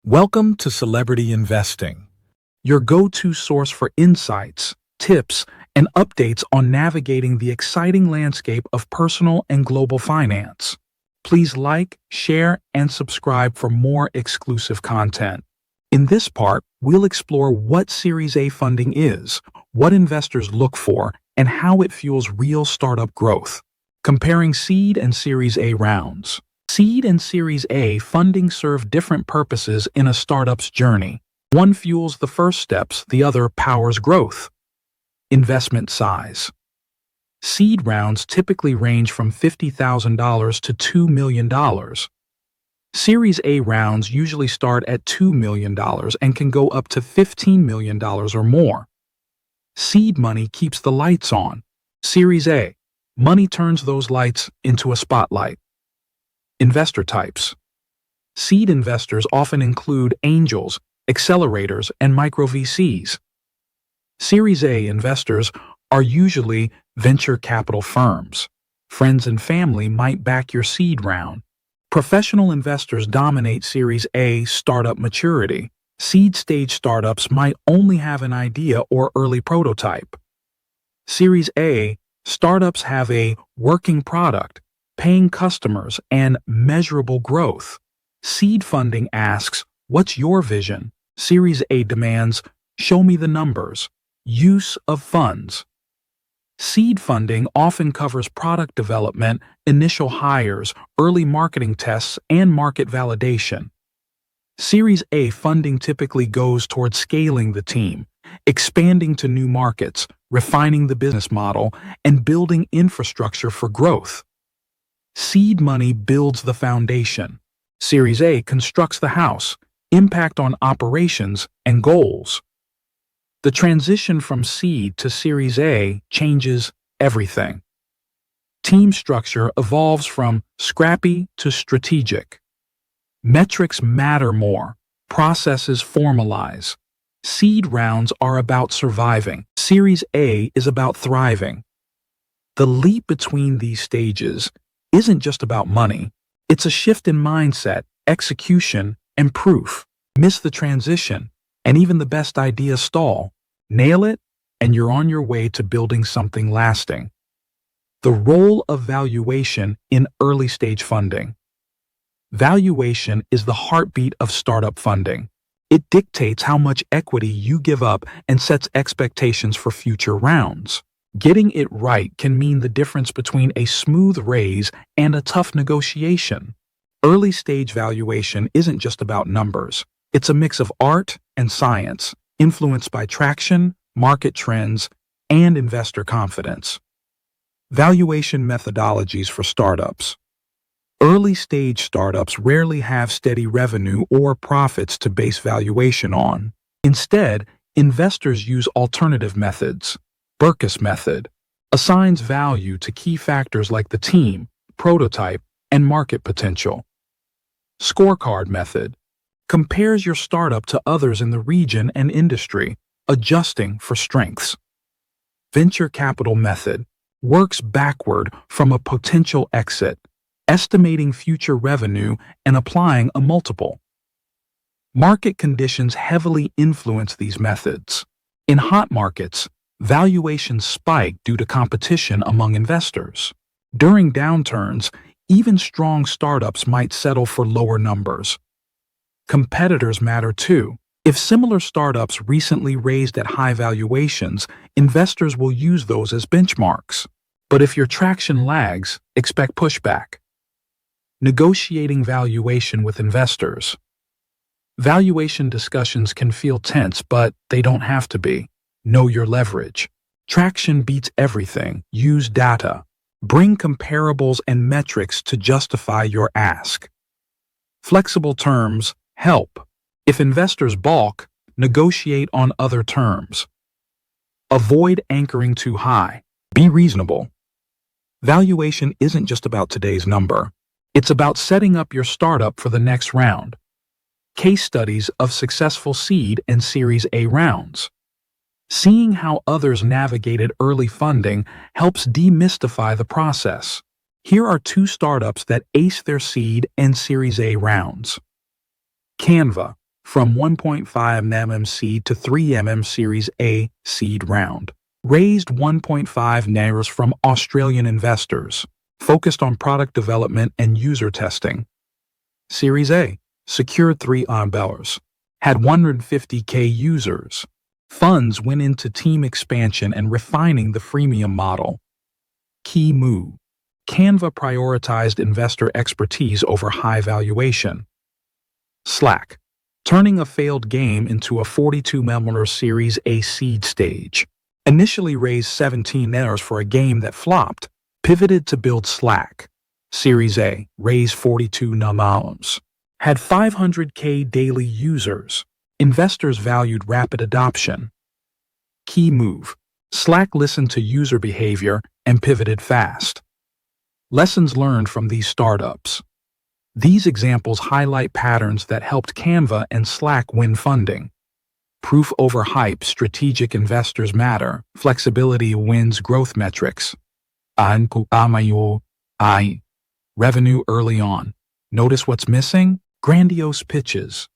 Welcome to Celebrity Investing, your go-to source for insights, tips, and updates on navigating the exciting landscape of personal and global finance. Please like, share, and subscribe for more exclusive content. In this part, we'll explore what Series A funding is, what investors look for, and how it fuels real startup growth. Comparing seed and Series A rounds. Seed and Series A funding serve different purposes in a startup's journey. One fuels the first steps, the other powers growth. Investment size. Seed rounds typically range from $50,000 to $2 million. Series A rounds usually start at $2 million and can go up to $15 million or more. Seed money keeps the lights on. Series A, money turns those lights into a spotlight. Investor types. Seed investors often include angels, accelerators, and micro VCs. Series A investors are usually venture capital firms. Friends and family might back your seed round. Professional investors dominate Series A startup maturity. Seed stage startups might only have an idea or early prototype. Series A startups have a working product, paying customers, and measurable growth. Seed funding asks, "What's your vision?" Series A demands, "Show me the numbers." Use of funds. Seed funding often covers product development, initial hires, early marketing tests, and market validation. Series A funding typically goes towards scaling the team, expanding to new markets, refining the business model, and building infrastructure for growth. Seed money builds the foundation. Series A constructs the house, impact on operations and goals. The transition from seed to Series A changes everything. Team structure evolves from scrappy to strategic. Metrics matter more. Processes formalize. Seed rounds are about surviving. Series A is about thriving. The leap between these stages isn't just about money. It's a shift in mindset, execution, and proof. Miss the transition, and even the best ideas stall. Nail it, and you're on your way to building something lasting. The role of valuation in early-stage funding. Valuation is the heartbeat of startup funding. It dictates how much equity you give up and sets expectations for future rounds. Getting it right can mean the difference between a smooth raise and a tough negotiation. Early-stage valuation isn't just about numbers. It's a mix of art and science, influenced by traction, market trends, and investor confidence. Valuation methodologies for startups. Early-stage startups rarely have steady revenue or profits to base valuation on. Instead, investors use alternative methods. Burkus method assigns value to key factors like the team, prototype, and market potential. Scorecard method compares your startup to others in the region and industry, adjusting for strengths. Venture capital method works backward from a potential exit, estimating future revenue and applying a multiple. Market conditions heavily influence these methods. In hot markets, valuations spike due to competition among investors. During downturns, even strong startups might settle for lower numbers. Competitors matter too. If similar startups recently raised at high valuations, investors will use those as benchmarks. But if your traction lags, expect pushback. Negotiating valuation with investors. Valuation discussions can feel tense, but they don't have to be. Know your leverage. Traction beats everything. Use data. Bring comparables and metrics to justify your ask. Flexible terms help. If investors balk, negotiate on other terms. Avoid anchoring too high. Be reasonable. Valuation isn't just about today's number. It's about setting up your startup for the next round. Case studies of successful seed and Series A rounds. Seeing how others navigated early funding helps demystify the process. Here are two startups that aced their seed and Series A rounds. Canva, from 1.5 mm seed to 3 mm Series A seed round. Raised 1.5 million from Australian investors, focused on product development and user testing. Series A secured 3 $1 had 150K users. Funds went into team expansion and refining the freemium model. Key move. Canva prioritized investor expertise over high valuation. Slack, turning a failed game into a 42 million Series A seed stage. Initially raised 17 million for a game that flopped, pivoted to build Slack. Series A raised 42 million. Had 500K daily users. Investors valued rapid adoption. Key move. Slack listened to user behavior and pivoted fast. Lessons learned from these startups. These examples highlight patterns that helped Canva and Slack win funding. Proof over hype. Strategic investors matter. Flexibility wins growth metrics. Revenue early on. Notice what's missing? Grandiose pitches.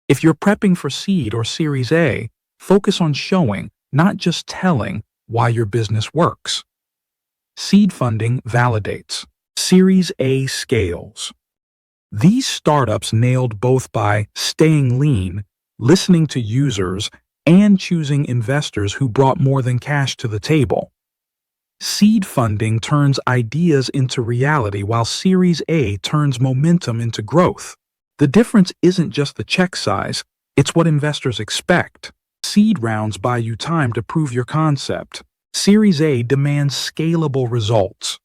If you're prepping for seed or Series A, focus on showing, not just telling, why your business works. Seed funding validates. Series A scales. These startups nailed both by staying lean, listening to users, and choosing investors who brought more than cash to the table. Seed funding turns ideas into reality while Series A turns momentum into growth. The difference isn't just the check size, it's what investors expect. Seed rounds buy you time to prove your concept. Series A demands scalable results.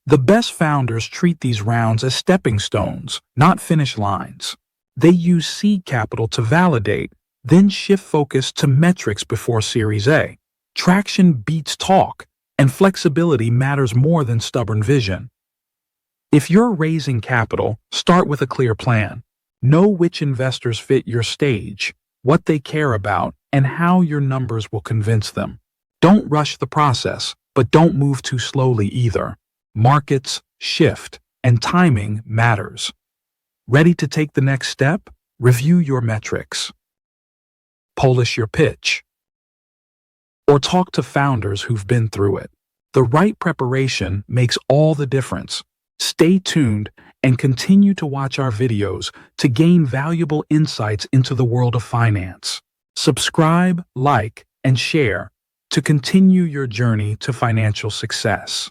The best founders treat these rounds as stepping stones, not finish lines. They use seed capital to validate, then shift focus to metrics before Series A. Traction beats talk, and flexibility matters more than stubborn vision. If you're raising capital, start with a clear plan. Know which investors fit your stage, what they care about, and how your numbers will convince them. Don't rush the process, but don't move too slowly either. Markets shift, and timing matters. Ready to take the next step? Review your metrics. Polish your pitch. Or talk to founders who've been through it. The right preparation makes all the difference. Stay tuned and continue to watch our videos to gain valuable insights into the world of finance. Subscribe, like, and share to continue your journey to financial success.